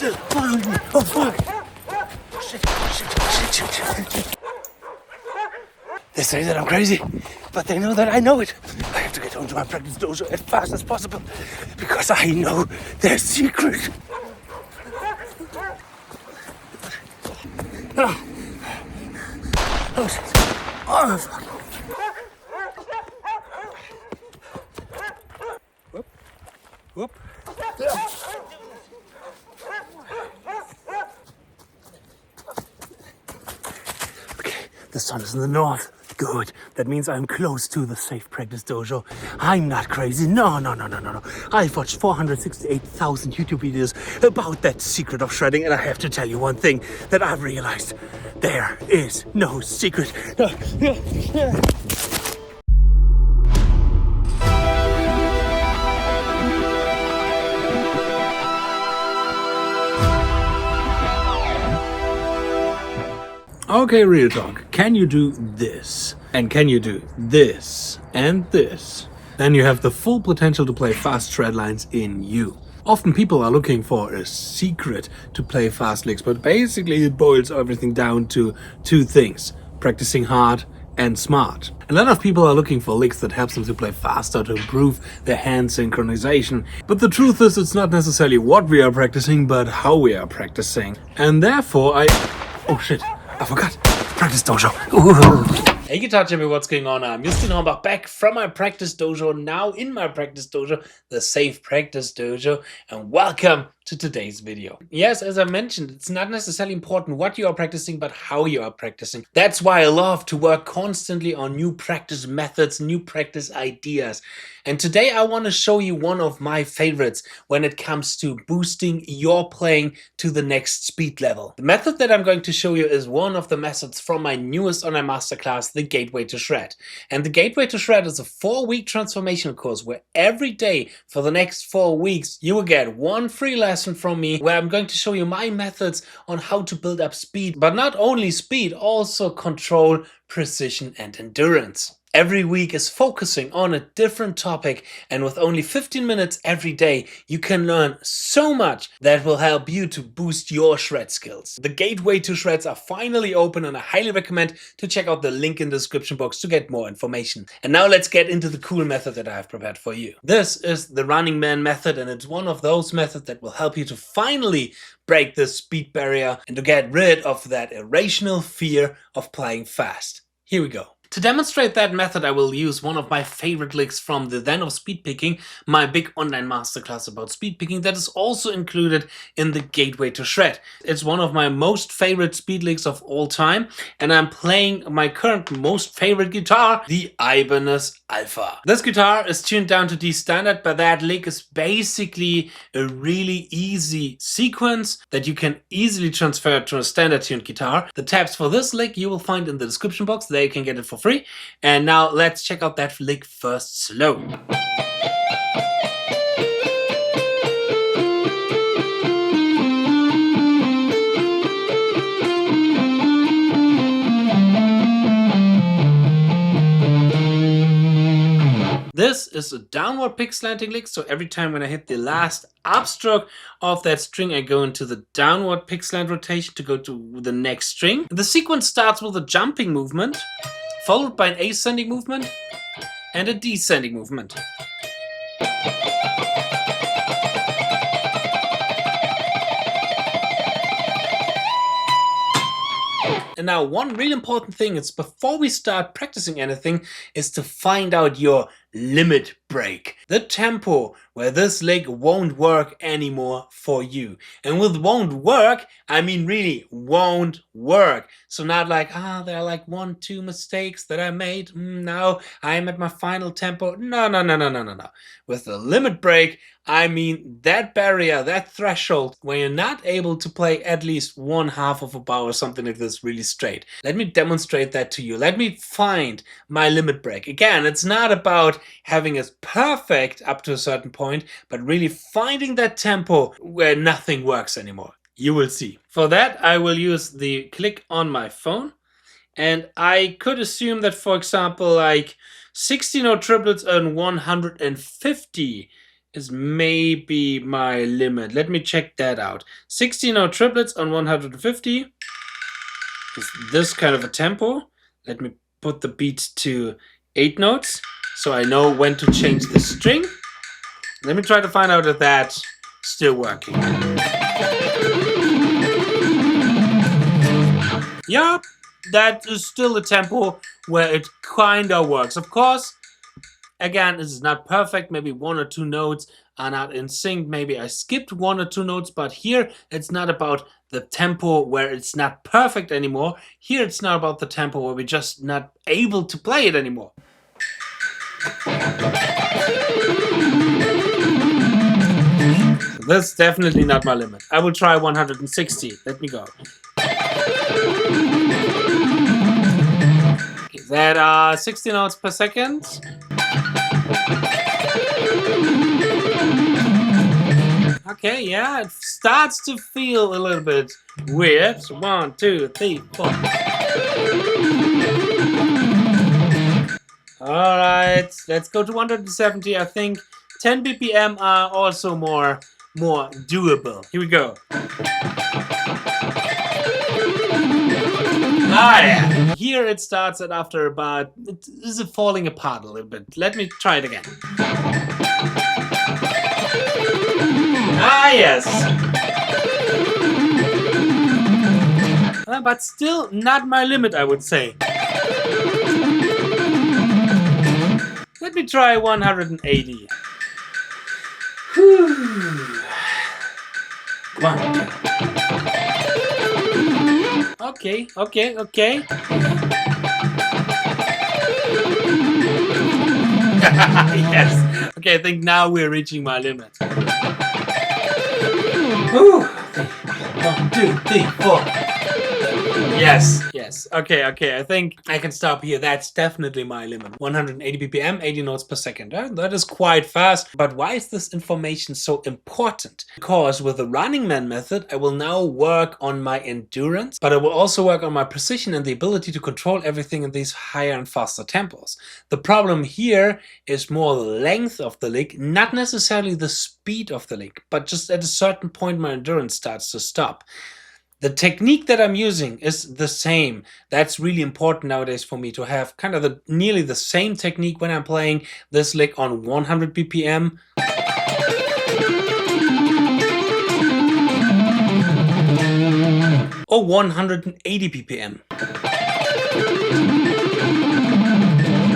Oh, fuck! Shit. They say that I'm crazy, but they know that I know it. I have to get home to my practice dojo as fast as possible, because I know their secret. Oh shit. Oh, fuck. Whoop. Okay, the sun is in the north. Good. That means I'm close to the safe practice dojo. I'm not crazy. No. I've watched 468,000 YouTube videos about that secret of shredding, and I have to tell you one thing that I've realized. There is no secret. Okay, real talk. Can you do this? And can you do this and this? Then you have the full potential to play fast shred lines in you. Often people are looking for a secret to play fast licks, but basically it boils everything down to two things: practicing hard and smart. A lot of people are looking for licks that helps them to play faster, to improve their hand synchronization. But the truth is, it's not necessarily what we are practicing, but how we are practicing. And therefore oh shit, I forgot. Practice dojo. Hey guitar champion, what's going on? I'm Justin Hornbach, back from my practice dojo, now in my practice dojo, the Safe Practice Dojo, and welcome to today's video. Yes, as I mentioned, it's not necessarily important what you are practicing, but how you are practicing. That's why I love to work constantly on new practice methods, new practice ideas. And today I want to show you one of my favorites when it comes to boosting your playing to the next speed level. The method that I'm going to show you is one of the methods from my newest online masterclass, the Gateway to Shred. And the Gateway to Shred is a 4-week transformation course where every day for the next 4 weeks you will get one free lesson from me where I'm going to show you my methods on how to build up speed, but not only speed, also control, precision and endurance. Every week is focusing on a different topic, and with only 15 minutes every day, you can learn so much that will help you to boost your shred skills. The Gateway to Shreds are finally open, and I highly recommend to check out the link in the description box to get more information. And now let's get into the cool method that I have prepared for you. This is the Running Man method, and it's one of those methods that will help you to finally break the speed barrier and to get rid of that irrational fear of playing fast. Here we go. To demonstrate that method, I will use one of my favorite licks from the ZEN of Speedpicking, my big online masterclass about speedpicking that is also included in the Gateway to Shred. It's one of my most favorite speed licks of all time, and I'm playing my current most favorite guitar, the Ibanez Alpha. This guitar is tuned down to D standard, but that lick is basically a really easy sequence that you can easily transfer to a standard tuned guitar. The tabs for this lick you will find in the description box. There you can get it for free. And now let's check out that lick first slow. This is a downward pick slanting lick, so every time when I hit the last upstroke of that string, I go into the downward pick slant rotation to go to the next string. The sequence starts with a jumping movement, followed by an ascending movement and a descending movement. And now one real important thing is before we start practicing anything is to find out your limit break. The tempo where this lick won't work anymore for you. And with won't work, I mean really won't work. So not like, there are like 1-2 mistakes that I made. Now I'm at my final tempo. No. With the limit break, I mean that barrier, that threshold where you're not able to play at least 1/2 of a bar or something like this really straight. Let me demonstrate that to you. Let me find my limit break. Again, it's not about having it perfect up to a certain point, but really finding that tempo where nothing works anymore. You will see. For that, I will use the click on my phone, and I could assume that, for example, like 60 note triplets and 150 is maybe my limit. Let me check that out. 16-note triplets on 150 is this kind of a tempo. Let me put the beat to 8 notes so I know when to change the string. Let me try to find out if that's still working. Yeah, that is still a tempo where it kinda works. Of course, again, this is not perfect. Maybe 1 or 2 notes are not in sync. Maybe I skipped 1 or 2 notes, but here it's not about the tempo where it's not perfect anymore. Here it's not about the tempo where we're just not able to play it anymore. That's definitely not my limit. I will try 160. Let me go. Okay, that are 60 notes per second. Okay, yeah, it starts to feel a little bit weird. So 1, 2, 3, 4. Alright, let's go to 170. I think 10 BPM are also more doable. Here we go. Ah, yeah. Here it starts at after about, it is falling apart a little bit. Let me try it again. Ah, yes. But still not my limit, I would say. Let me try 180. Whew. Come on. Okay. Yes. Okay, I think now we're reaching my limit. Whew. 1, 2, 3, 4. Yes. Okay. I think I can stop here. That's definitely my limit. 180 BPM, 80 notes per second. That is quite fast. But why is this information so important? Because with the Running Man method, I will now work on my endurance, but I will also work on my precision and the ability to control everything in these higher and faster tempos. The problem here is more the length of the lick, not necessarily the speed of the lick, but just at a certain point my endurance starts to stop. The technique that I'm using is the same. That's really important nowadays for me to have kind of nearly the same technique when I'm playing this lick on 100 BPM. Or 180 BPM.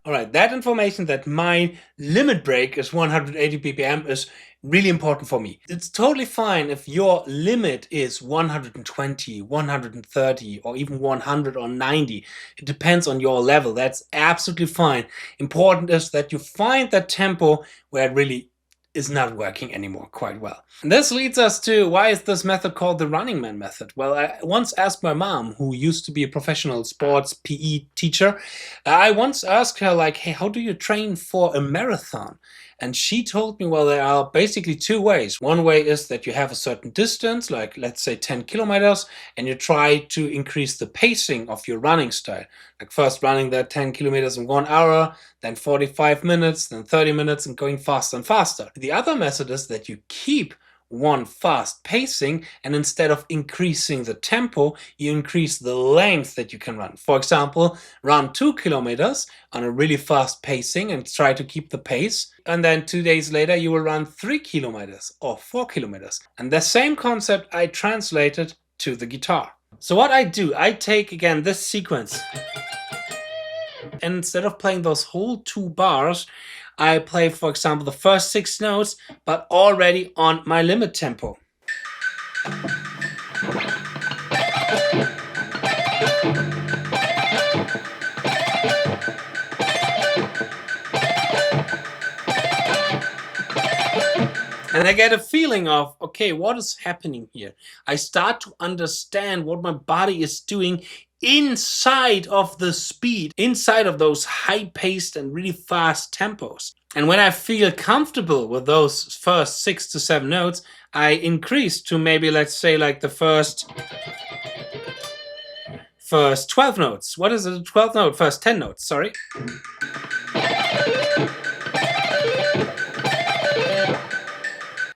Alright, that information that my limit break is 180 BPM is really important for me. It's totally fine if your limit is 120, 130, or even 100 or 90. It depends on your level. That's absolutely fine. Important is that you find that tempo where it really is not working anymore quite well. And this leads us to, why is this method called the Running Man method? Well, I once asked my mom, who used to be a professional sports PE teacher, I once asked her, like, hey, how do you train for a marathon? And she told me, well, there are basically 2 ways. One way is that you have a certain distance, like let's say 10 kilometers, and you try to increase the pacing of your running style. Like first running that 10 kilometers in 1 hour, then 45 minutes, then 30 minutes, and going faster and faster. The other method is that you keep one fast pacing, and instead of increasing the tempo, you increase the length that you can run. For example, run 2 kilometers on a really fast pacing and try to keep the pace, and then 2 days later you will run 3 kilometers or 4 kilometers. And the same concept I translated to the guitar. So what I do, I take again this sequence, and instead of playing those whole 2 bars, I play, for example, the first 6 notes, but already on my limit tempo. And I get a feeling of, okay, what is happening here? I start to understand what my body is doing inside of the speed, inside of those high-paced and really fast tempos. And when I feel comfortable with those first 6 to 7 notes, I increase to maybe, let's say, like the first 12 notes. What is it? 12th note? First 10 notes, sorry.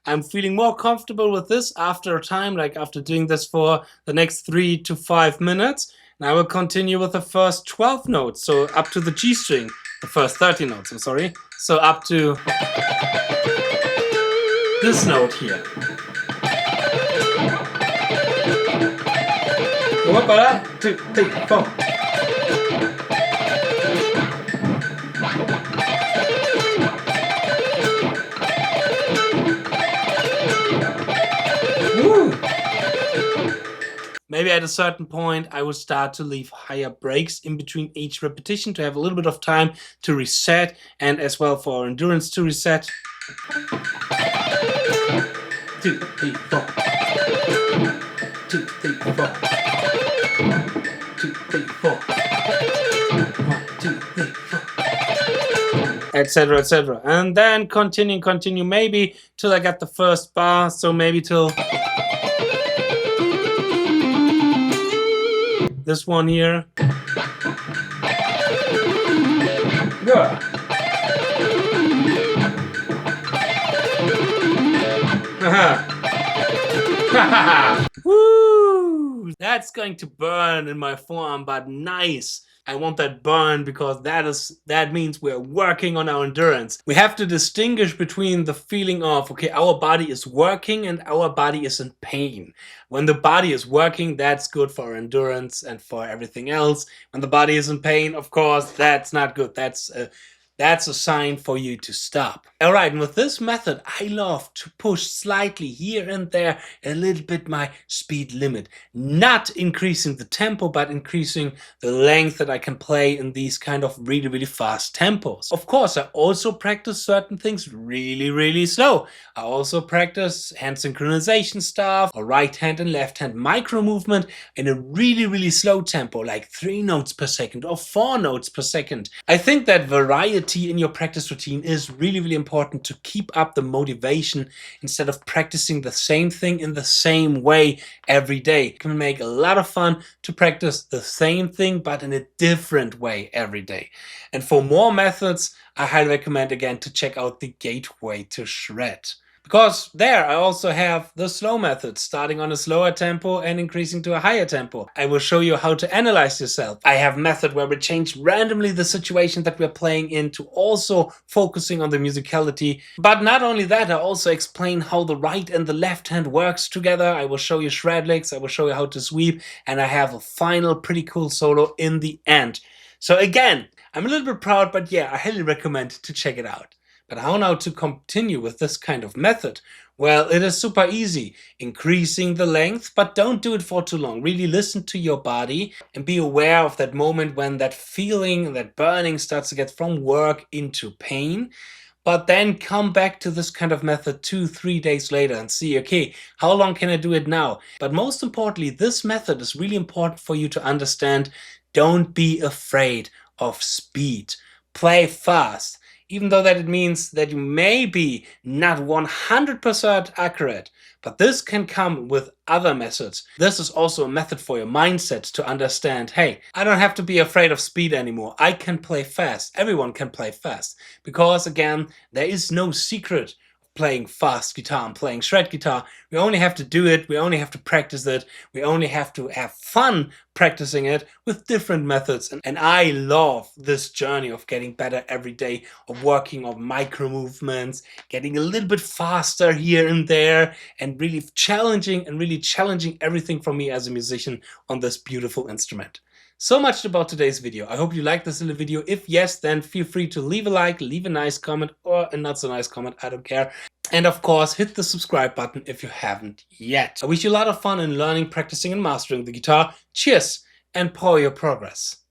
I'm feeling more comfortable with this after a time, like after doing this for the next 3 to 5 minutes. And I will continue with the first 12 notes, so up to the G string, the first 30 notes, I'm sorry. So up to this note here. 1, 2, 3, 4. Woo! Maybe at a certain point I would start to leave higher breaks in between each repetition to have a little bit of time to reset, and as well for endurance to reset. 2, 3, 4. 2, 3, 4. 2, 3, 4. 1, 2, 3, 4. Etc, etc. And then continue, maybe till I get the first bar, so maybe till this one here. Yeah. Woo! That's going to burn in my forearm, but nice. I want that burn because that means we're working on our endurance. We have to distinguish between the feeling of, okay, our body is working and our body is in pain. When the body is working, that's good for our endurance and for everything else. When the body is in pain, of course, that's not good. That's a sign for you to stop. Alright, and with this method, I love to push slightly here and there a little bit my speed limit. Not increasing the tempo, but increasing the length that I can play in these kind of really, really fast tempos. Of course, I also practice certain things really, really slow. I also practice hand synchronization stuff, or right hand and left hand micro movement in a really, really slow tempo, like 3 notes per second or 4 notes per second. I think that variety in your practice routine is really, really important to keep up the motivation instead of practicing the same thing in the same way every day. It can make a lot of fun to practice the same thing but in a different way every day. And for more methods, I highly recommend again to check out the Gateway to Shred. Because there I also have the slow method, starting on a slower tempo and increasing to a higher tempo. I will show you how to analyze yourself. I have a method where we change randomly the situation that we're playing in to also focusing on the musicality. But not only that, I also explain how the right and the left hand works together. I will show you shred licks, I will show you how to sweep, and I have a final pretty cool solo in the end. So again, I'm a little bit proud, but yeah, I highly recommend to check it out. But how now to continue with this kind of method? Well, it is super easy. Increasing the length, but don't do it for too long. Really listen to your body and be aware of that moment when that feeling, that burning starts to get from work into pain. But then come back to this kind of method 2-3 days later and see, okay, how long can I do it now? But most importantly, this method is really important for you to understand. Don't be afraid of speed. Play fast. Even though that it means that you may be not 100% accurate, but this can come with other methods. This is also a method for your mindset to understand, hey, I don't have to be afraid of speed anymore. I can play fast. Everyone can play fast. Because again, there is no secret playing fast guitar and playing shred guitar. We only have to do it, we only have to practice it, we only have to have fun practicing it with different methods. And I love this journey of getting better every day, of working on micro movements, getting a little bit faster here and there, and really challenging everything for me as a musician on this beautiful instrument. So much about today's video. I hope you liked this little video. If yes, then feel free to leave a like, leave a nice comment, or a not so nice comment, I don't care. And of course, hit the subscribe button if you haven't yet. I wish you a lot of fun in learning, practicing, and mastering the guitar. Cheers, and power your progress.